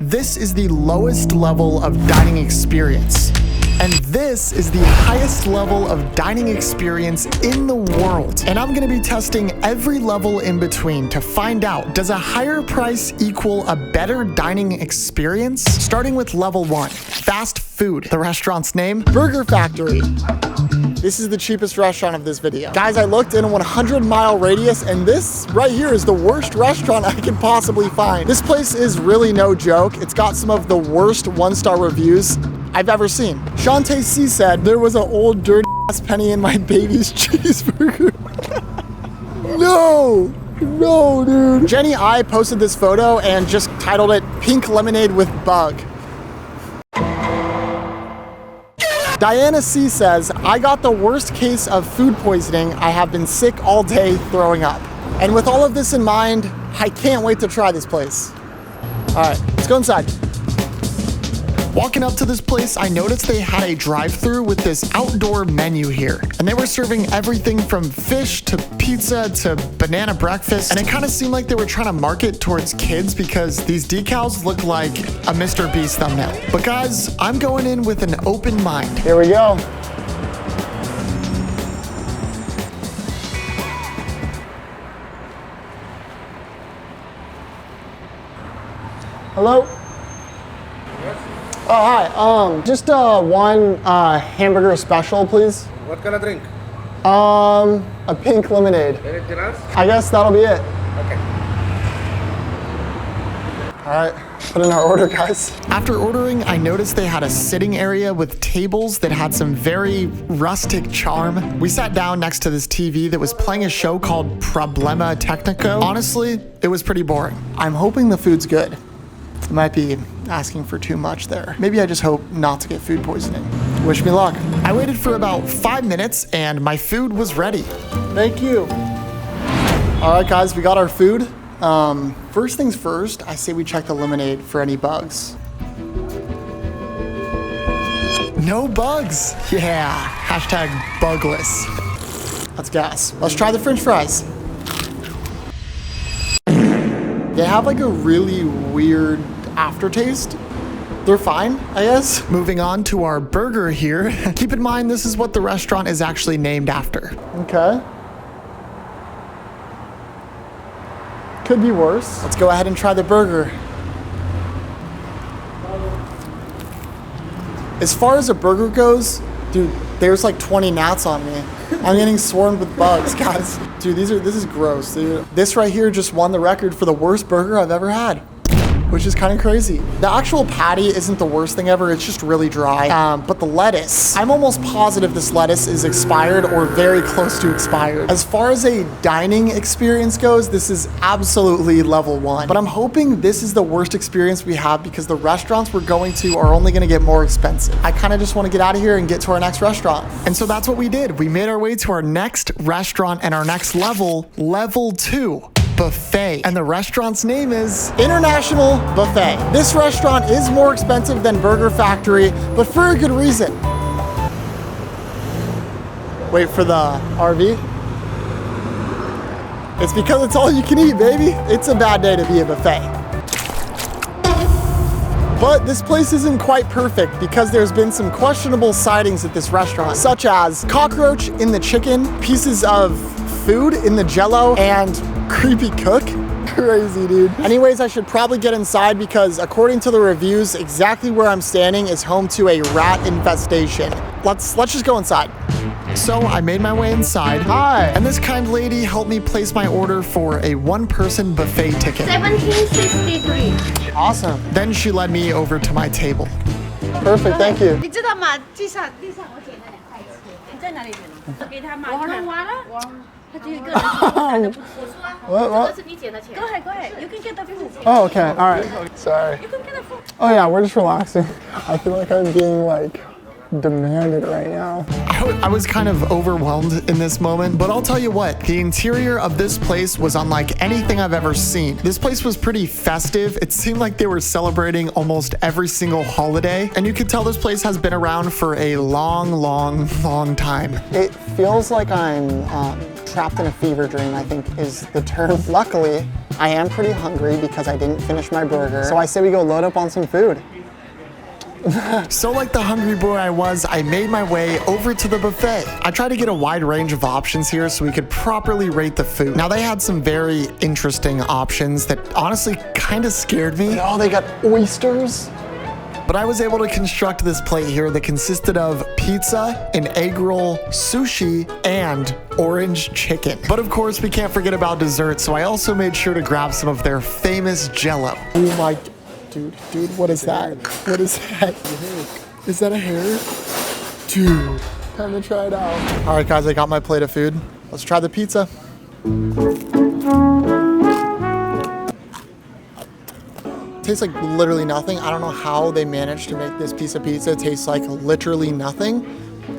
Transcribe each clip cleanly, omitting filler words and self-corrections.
this is the lowest level of dining experience. And this is the highest level of dining experience in the world. And I'm gonna be testing every level in between to find out, does a higher price equal a better dining experience? Starting with level 1, fast food. The restaurant's name, Burger Factory. This is the cheapest restaurant of this video. Guys, I looked in a 100-mile radius, and this right here is the worst restaurant I could possibly find. This place is really no joke. It's got some of the worst 1-star reviews I've ever seen. Shantae C said, there was an old dirty ass penny in my baby's cheeseburger. No, dude. Jenny I posted this photo and just titled it Pink Lemonade with Bug. Diana C says, I got the worst case of food poisoning. I have been sick all day throwing up. And with all of this in mind, I can't wait to try this place. All right, let's go inside. Walking up to this place, I noticed they had a drive-thru with this outdoor menu here. And they were serving everything from fish to pizza to banana breakfast. And it kind of seemed like they were trying to market towards kids because these decals look like a Mr. Beast thumbnail. But guys, I'm going in with an open mind. Here we go. Hello? Oh, hi. Just one hamburger special, please. What kind of drink? A pink lemonade. Anything else? I guess that'll be it. Okay. All right, put in our order, guys. After ordering, I noticed they had a sitting area with tables that had some very rustic charm. We sat down next to this TV that was playing a show called Problema Technico. Honestly, it was pretty boring. I'm hoping the food's good. Might be asking for too much there. Maybe I just hope not to get food poisoning. Wish me luck. I waited for about 5 minutes and my food was ready. Thank you. All right, guys, we got our food. First things first, I say we check the lemonade for any bugs. No bugs. Yeah, hashtag bugless. That's gas. Let's try the French fries. They have like a really weird aftertaste. They're fine, I guess. Moving on to our burger here. Keep in mind, this is what the restaurant is actually named after. Okay. Could be worse. Let's go ahead and try the burger. As far as a burger goes, dude, there's like 20 gnats on me. I'm getting swarmed with bugs, guys. Dude, this is gross, dude. This right here just won the record for the worst burger I've ever had, which is kind of crazy. The actual patty isn't the worst thing ever. It's just really dry. But the lettuce, I'm almost positive this lettuce is expired or very close to expired. As far as a dining experience goes, this is absolutely level 1. But I'm hoping this is the worst experience we have because the restaurants we're going to are only gonna get more expensive. I kind of just want to get out of here and get to our next restaurant. And so that's what we did. We made our way to our next restaurant and our next level, level 2. Buffet. And the restaurant's name is International Buffet. This restaurant is more expensive than Burger Factory, but for a good reason. Wait for the RV. It's because it's all you can eat, baby. It's a bad day to be a buffet. But this place isn't quite perfect because there's been some questionable sightings at this restaurant, such as cockroach in the chicken, pieces of food in the jello, and creepy cook. Crazy, dude. Anyways, I should probably get inside because according to the reviews, exactly where I'm standing is home to a rat infestation. Let's just go inside. So I made my way inside. Hi. And this kind lady helped me place my order for a 1-person buffet ticket. $17.63. Awesome. Then she led me over to my table. Perfect, thank you. 你知道吗？地上我捡了2块钱，你在哪里捡的？给他嘛，你看完了。他就一个人看的不错。我说，这个是你捡的钱。Go ahead, you can get the food. Oh, okay, all right. Sorry. You can get the food. Oh yeah, we're just relaxing. I feel like I'm being like demanded right now. I was kind of overwhelmed in this moment, but I'll tell you what, the interior of this place was unlike anything I've ever seen. This place was pretty festive. It seemed like they were celebrating almost every single holiday, and you could tell this place has been around for a long time. It feels like I'm trapped in a fever dream, I think is the term. Luckily, I am pretty hungry because I didn't finish my burger. So I say we go load up on some food. So like the hungry boy I was, I made my way over to the buffet. I tried to get a wide range of options here so we could properly rate the food. Now they had some very interesting options that honestly kind of scared me. Oh, they got oysters. But I was able to construct this plate here that consisted of pizza, an egg roll, sushi, and orange chicken. But of course, we can't forget about dessert, so I also made sure to grab some of their famous jello. Oh my, dude, what is that? What is that? Is that a hair? Dude, time to try it out. All right, guys, I got my plate of food. Let's try the pizza. Tastes like literally nothing. I don't know how they managed to make this piece of pizza taste like literally nothing.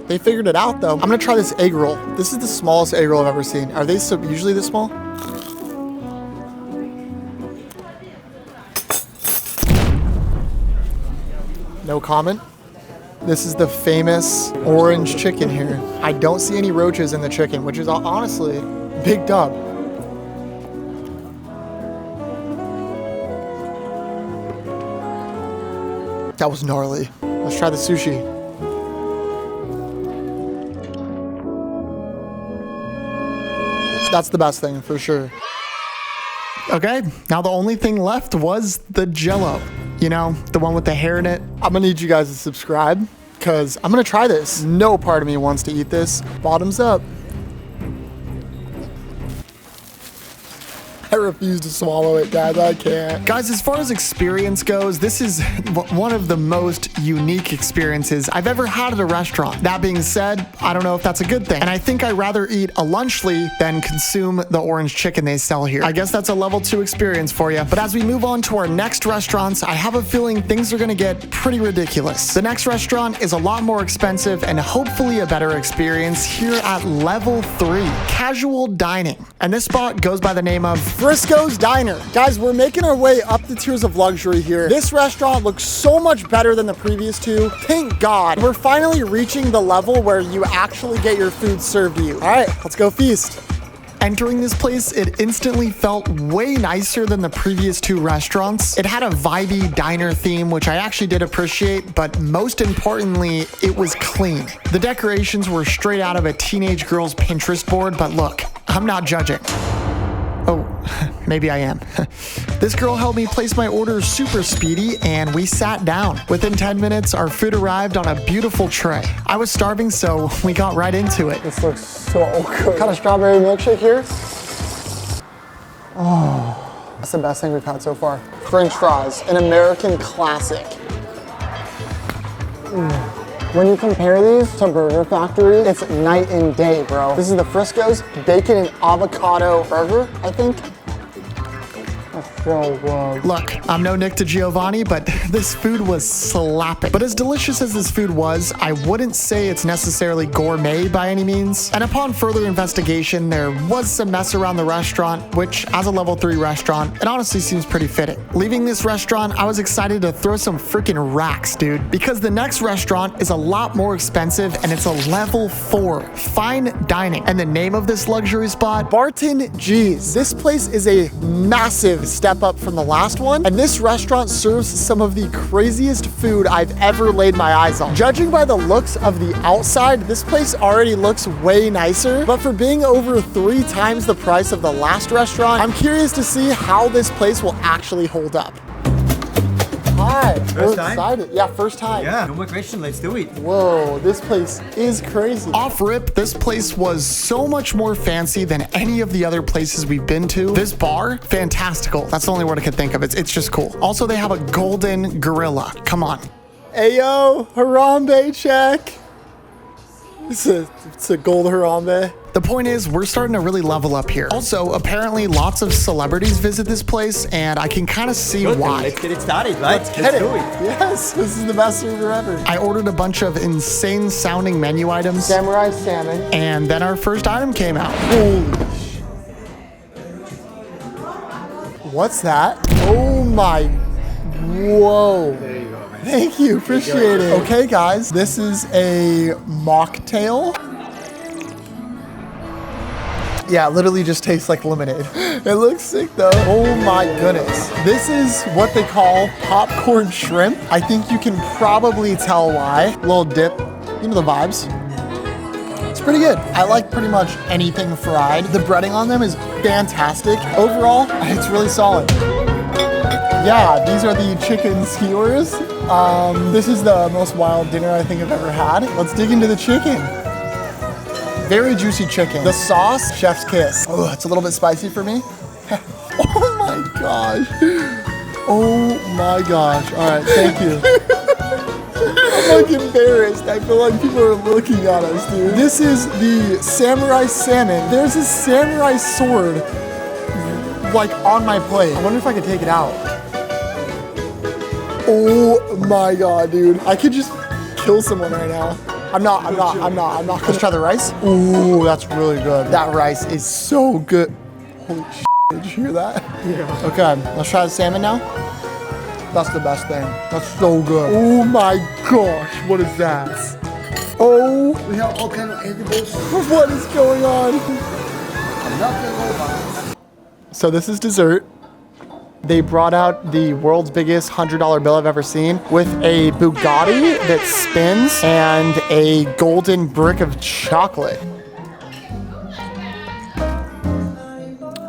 They figured it out though. I'm gonna try this egg roll. This is the smallest egg roll I've ever seen. Are they usually this small? No comment. This is the famous orange chicken here. I don't see any roaches in the chicken, which is honestly big dub. That was gnarly. Let's try the sushi. That's the best thing for sure. Okay, now the only thing left was the jello. You know, the one with the hair in it. I'm gonna need you guys to subscribe because I'm gonna try this. No part of me wants to eat this. Bottoms up. I refuse to swallow it, guys. I can't. Guys, as far as experience goes, this is one of the most unique experiences I've ever had at a restaurant. That being said, I don't know if that's a good thing. And I think I'd rather eat a lunchly than consume the orange chicken they sell here. I guess that's a level 2 experience for you. But as we move on to our next restaurants, I have a feeling things are gonna get pretty ridiculous. The next restaurant is a lot more expensive and hopefully a better experience here at level 3, casual dining. And this spot goes by the name of Riscos Diner. Guys, we're making our way up the tiers of luxury here. This restaurant looks so much better than the previous two. Thank God. We're finally reaching the level where you actually get your food served to you. All right, let's go feast. Entering this place, it instantly felt way nicer than the previous two restaurants. It had a vibey diner theme, which I actually did appreciate, but most importantly, it was clean. The decorations were straight out of a teenage girl's Pinterest board, but look, I'm not judging. Oh, maybe I am. This girl helped me place my order super speedy and we sat down. Within 10 minutes, our food arrived on a beautiful tray. I was starving, so we got right into it. This looks so good. Got a strawberry milkshake here. Oh, that's the best thing we've had so far. French fries, an American classic. When you compare these to Burger Factory, it's night and day, bro. This is the Frisco's bacon and avocado burger, I think. That's so good. Look, I'm no Nick DiGiovanni, but this food was slapping. But as delicious as this food was, I wouldn't say it's necessarily gourmet by any means. And upon further investigation, there was some mess around the restaurant, which as a level 3 restaurant, it honestly seems pretty fitting. Leaving this restaurant, I was excited to throw some freaking racks, dude, because the next restaurant is a lot more expensive and it's a level 4 fine dining. And the name of this luxury spot, Barton Gs. This place is a massive step up from the last one, and this restaurant serves some of the craziest food I've ever laid my eyes on. Judging by the looks of the outside, this place already looks way nicer, but for being over 3 times the price of the last restaurant, I'm curious to see how this place will actually hold up. Hi, we're excited. Yeah, first time. Yeah, no more question, let's do it. Whoa, this place is crazy. Off rip, this place was so much more fancy than any of the other places we've been to. This bar, fantastical. That's the only word I could think of. It's just cool. Also, they have a golden gorilla. Come on. Ayo, Harambe check. It's a gold Harambe. The point is, we're starting to really level up here. Also, apparently lots of celebrities visit this place, and I can kind of see why. Let's get it started, right? Let's do it. Yes, this is the best burger ever. I ordered a bunch of insane sounding menu items. Samurai salmon. And then our first item came out. Holy sh! What's that? Oh my, whoa. There you go, man. Thank you, appreciate it. Okay guys, this is a mocktail. Yeah, it literally just tastes like lemonade. It looks sick though. Oh my goodness. This is what they call popcorn shrimp. I think you can probably tell why. Little dip, you know the vibes. It's pretty good. I like pretty much anything fried. The breading on them is fantastic. Overall, it's really solid. Yeah, these are the chicken skewers. This is the most wild dinner I think I've ever had. Let's dig into the chicken. Very juicy chicken. The sauce, chef's kiss. Oh, it's a little bit spicy for me. Oh my gosh. Oh my gosh. All right, thank you. I'm like embarrassed. I feel like people are looking at us, dude. This is the samurai salmon. There's a samurai sword like on my plate. I wonder if I could take it out. Oh my God, dude. I could just kill someone right now. I'm not. Let's try the rice. Ooh, that's really good. That rice is so good. Holy shit, did you hear that? Yeah. Okay, let's try the salmon now. That's the best thing. That's so good. Oh my gosh, what is that? Oh. We have all kind of edibles. What is going on? I'm not gonna go. So this is dessert. They brought out the world's biggest $100 bill I've ever seen with a Bugatti that spins and a golden brick of chocolate.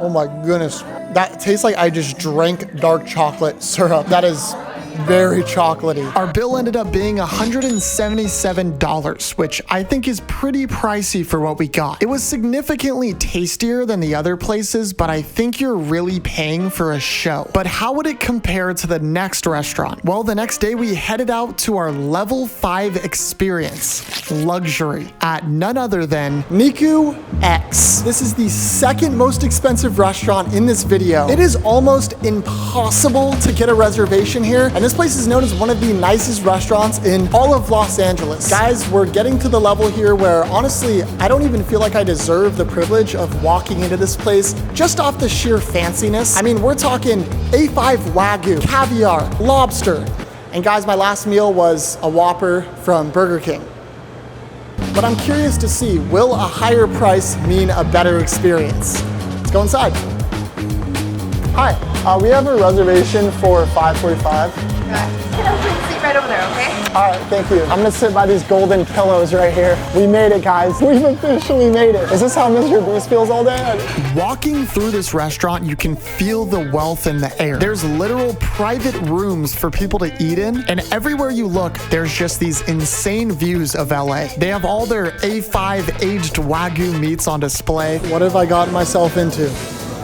Oh my goodness. That tastes like I just drank dark chocolate syrup. That is very chocolatey. Our bill ended up being $177, which I think is pretty pricey for what we got. It was significantly tastier than the other places, but I think you're really paying for a show. But how would it compare to the next restaurant? Well, the next day we headed out to our level 5 experience, luxury, at none other than Miku X. This is the second most expensive restaurant in this video. It is almost impossible to get a reservation here, and this place is known as one of the nicest restaurants in all of Los Angeles. Guys, we're getting to the level here where honestly, I don't even feel like I deserve the privilege of walking into this place just off the sheer fanciness. I mean, we're talking A5 Wagyu, caviar, lobster. And guys, my last meal was a Whopper from Burger King. But I'm curious to see, will a higher price mean a better experience? Let's go inside. Hi, we have a reservation for 5:45. Sit right over there, okay? All right, thank you. I'm gonna sit by these golden pillows right here. We made it, guys. We've officially made it. Is this how Mr. Beast feels all day? Walking through this restaurant, you can feel the wealth in the air. There's literal private rooms for people to eat in, and everywhere you look, there's just these insane views of LA. They have all their A5 aged Wagyu meats on display. What have I gotten myself into?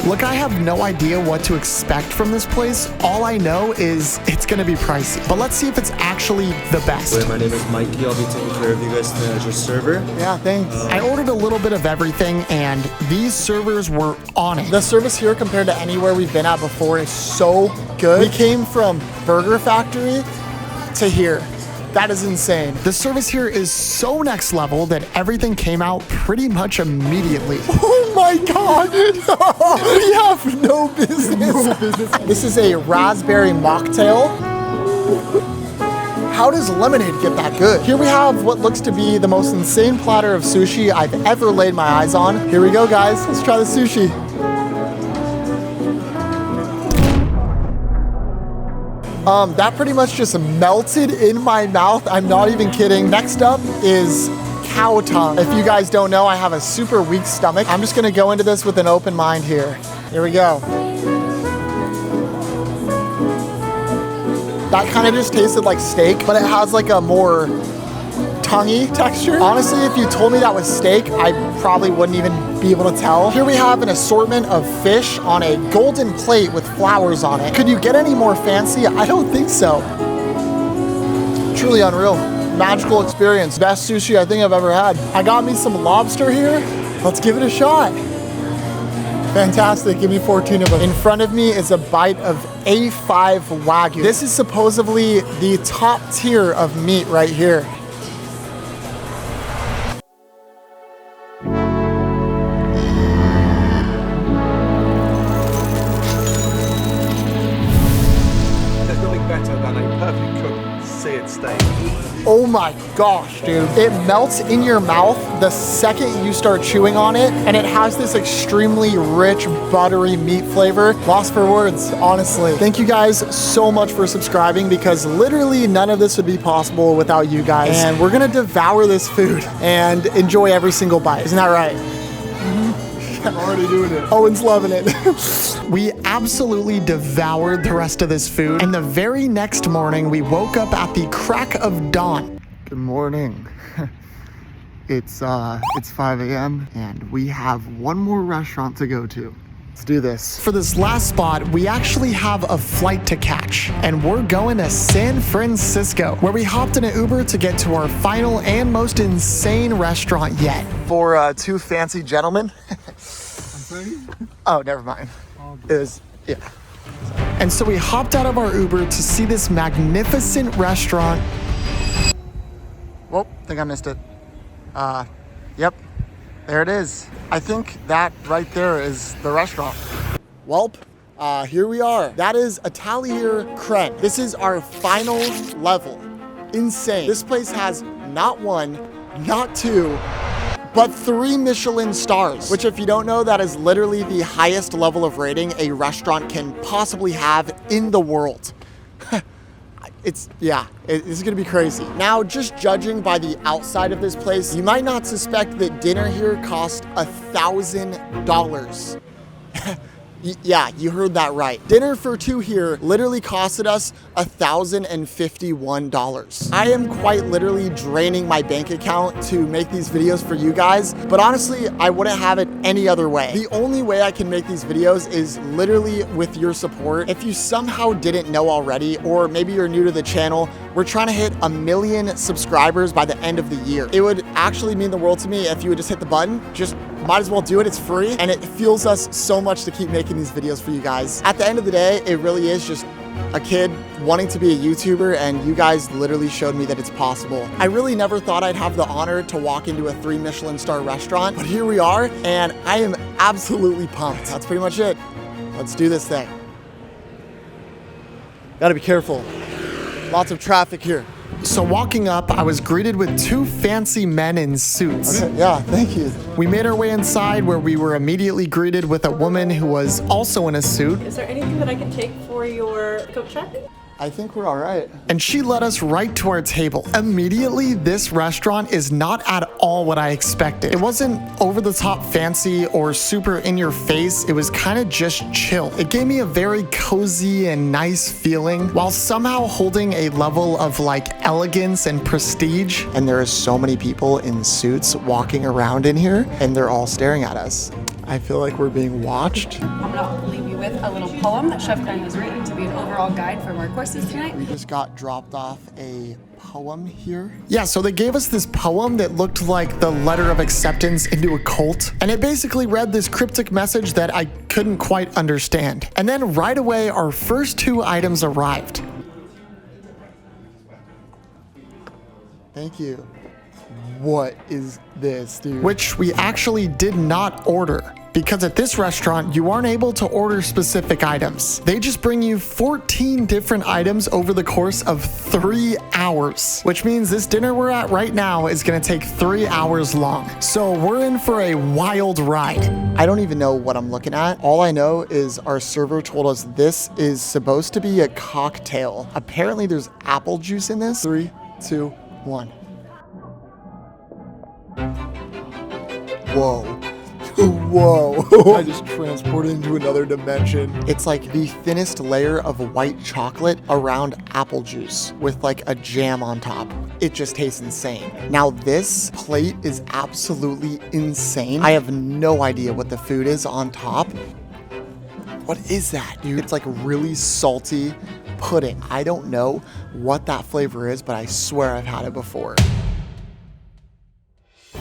Look, I have no idea what to expect from this place. All I know is it's gonna be pricey. But let's see if it's actually the best. My name is Mikey. I'll be taking care of you guys as your server. Yeah, thanks. I ordered a little bit of everything, and these servers were on it. The service here compared to anywhere we've been at before is so good. We came from Burger Factory to here. That is insane. The service here is so next level that everything came out pretty much immediately. Oh my God. We have no business. This is a raspberry mocktail. How does lemonade get that good? Here we have what looks to be the most insane platter of sushi I've ever laid my eyes on. Here we go, guys. Let's try the sushi. That pretty much just melted in my mouth. I'm not even kidding. Next up is cow tongue. If you guys don't know, I have a super weak stomach. I'm just gonna go into this with an open mind here. Here we go. That kind of just tasted like steak, but it has like a more tonguey texture. Honestly, if you told me that was steak, I probably wouldn't even be able to tell. Here we have an assortment of fish on a golden plate with flowers on it. Could you get any more fancy? I don't think so. Truly unreal. Magical experience. Best sushi I think I've ever had. I got me some lobster here. Let's give it a shot. Fantastic, give me 14 of them. In front of me is a bite of A5 Wagyu. This is supposedly the top tier of meat right here. There's nothing better than a perfect you cook, say it steak. Oh my gosh, dude. It melts in your mouth the second you start chewing on it, and it has this extremely rich, buttery meat flavor. Lost for words, honestly. Thank you guys so much for subscribing, because literally none of this would be possible without you guys. And we're gonna devour this food and enjoy every single bite. Isn't that right? I'm already doing it. Owen's loving it. We absolutely devoured the rest of this food, and the very next morning we woke up at the crack of dawn. Good morning. It's 5 a.m. and we have one more restaurant to go to. Let's do this. For this last spot, we actually have a flight to catch, and we're going to San Francisco, where we hopped in an Uber to get to our final and most insane restaurant yet. For two fancy gentlemen. Oh, never mind. It was, yeah. And so we hopped out of our Uber to see this magnificent restaurant. Whoa, think I missed it. Yep, there it is. I think that right there is the restaurant. Welp, here we are. That is Atelier Cren. This is our final level. Insane. This place has not one, not two, but 3 Michelin stars, which if you don't know, that is literally the highest level of rating a restaurant can possibly have in the world. It's gonna be crazy. Now, just judging by the outside of this place, you might not suspect that dinner here cost $1,000. Yeah, you heard that right. Dinner for 2 here literally costed us $1,051. I am quite literally draining my bank account to make these videos for you guys, but honestly, I wouldn't have it any other way. The only way I can make these videos is literally with your support. If you somehow didn't know already, or maybe you're new to the channel, we're trying to hit 1 million subscribers by the end of the year. It would actually mean the world to me if you would just hit the button. Just might as well do it, it's free, and it fuels us so much to keep making these videos for you guys. At the end of the day, it really is just a kid wanting to be a YouTuber, and you guys literally showed me that it's possible. I really never thought I'd have the honor to walk into a 3 Michelin star restaurant, but here we are, and I am absolutely pumped. That's pretty much it. Let's do this thing. Gotta be careful. Lots of traffic here. So walking up, I was greeted with 2 fancy men in suits. Okay, yeah, thank you. We made our way inside, where we were immediately greeted with a woman who was also in a suit. Is there anything that I can take for your coat check? I think we're all right. And she led us right to our table. Immediately, this restaurant is not at all what I expected. It wasn't over the top fancy or super in your face. It was kind of just chill. It gave me a very cozy and nice feeling, while somehow holding a level of like elegance and prestige. And there are so many people in suits walking around in here, and they're all staring at us. I feel like we're being watched. I'm gonna leave you with a little poem that Chef Kren has written to be an overall guide for our courses tonight. We just got dropped off a poem here. Yeah, so they gave us this poem that looked like the letter of acceptance into a cult. And it basically read this cryptic message that I couldn't quite understand. And then right away, our first 2 items arrived. Thank you. What is this, dude? Which we actually did not order, because at this restaurant, you aren't able to order specific items. They just bring you 14 different items over the course of 3 hours, which means this dinner we're at right now is gonna take 3 hours long. So we're in for a wild ride. I don't even know what I'm looking at. All I know is our server told us this is supposed to be a cocktail. Apparently there's apple juice in this. 3, 2, 1. Whoa. Whoa. I just transported into another dimension. It's like the thinnest layer of white chocolate around apple juice with like a jam on top. It just tastes insane. Now this plate is absolutely insane. I have no idea what the food is on top. What is that, dude? It's like really salty pudding. I don't know what that flavor is, but I swear I've had it before.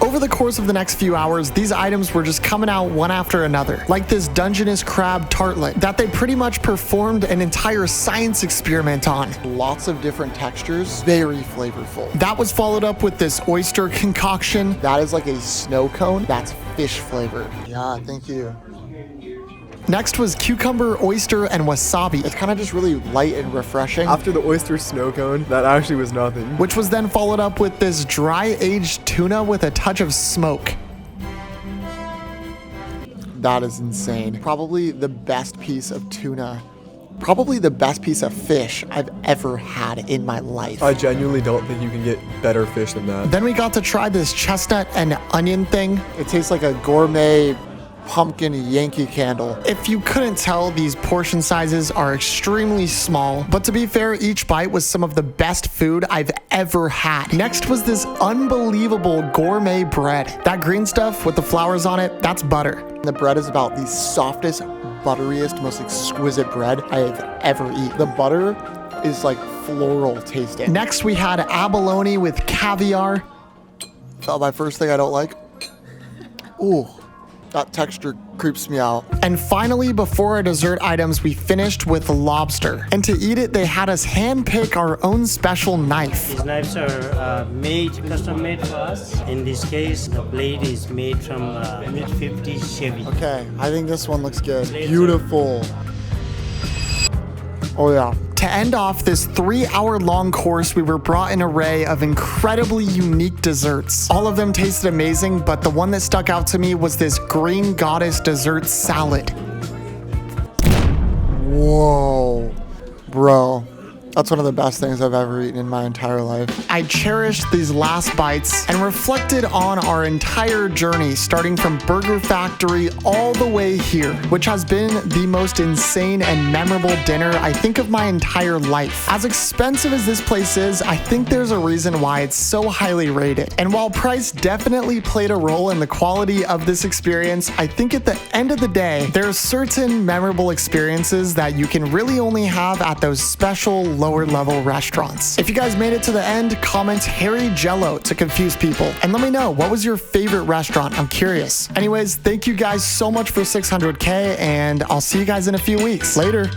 Over the course of the next few hours, these items were just coming out one after another, like this Dungeness crab tartlet that they pretty much performed an entire science experiment on. Lots of different textures, very flavorful. That was followed up with this oyster concoction. That is like a snow cone that's fish flavored. Yeah, thank you. Next was cucumber, oyster, and wasabi. It's kind of just really light and refreshing. After the oyster snow cone, that actually was nothing. Which was then followed up with this dry aged tuna with a touch of smoke. That is insane. Probably the best piece of tuna. Probably the best piece of fish I've ever had in my life. I genuinely don't think you can get better fish than that. Then we got to try this chestnut and onion thing. It tastes like a gourmet pumpkin Yankee Candle. If you couldn't tell, these portion sizes are extremely small, but to be fair, each bite was some of the best food I've ever had. Next was this unbelievable gourmet bread. That green stuff with the flowers on it, that's butter. The bread is about the softest, butteriest, most exquisite bread I have ever eaten. The butter is like floral tasting. Next we had abalone with caviar. Oh, my first thing I don't like. Ooh. That texture creeps me out. And finally, before our dessert items, we finished with lobster. And to eat it, they had us hand pick our own special knife. These knives are custom made for us. In this case, the blade is made from mid-50s Chevy. Okay, I think this one looks good. Beautiful. Oh yeah. To end off this 3-hour-long course, we were brought an array of incredibly unique desserts. All of them tasted amazing, but the one that stuck out to me was this green goddess dessert salad. Whoa, bro. That's one of the best things I've ever eaten in my entire life. I cherished these last bites and reflected on our entire journey, starting from Burger Factory all the way here, which has been the most insane and memorable dinner I think of my entire life. As expensive as this place is, I think there's a reason why it's so highly rated. And while price definitely played a role in the quality of this experience, I think at the end of the day, there are certain memorable experiences that you can really only have at those special lower level restaurants. If you guys made it to the end, comment hairy jello to confuse people. And let me know, what was your favorite restaurant? I'm curious. Anyways, thank you guys so much for 600K, and I'll see you guys in a few weeks. Later.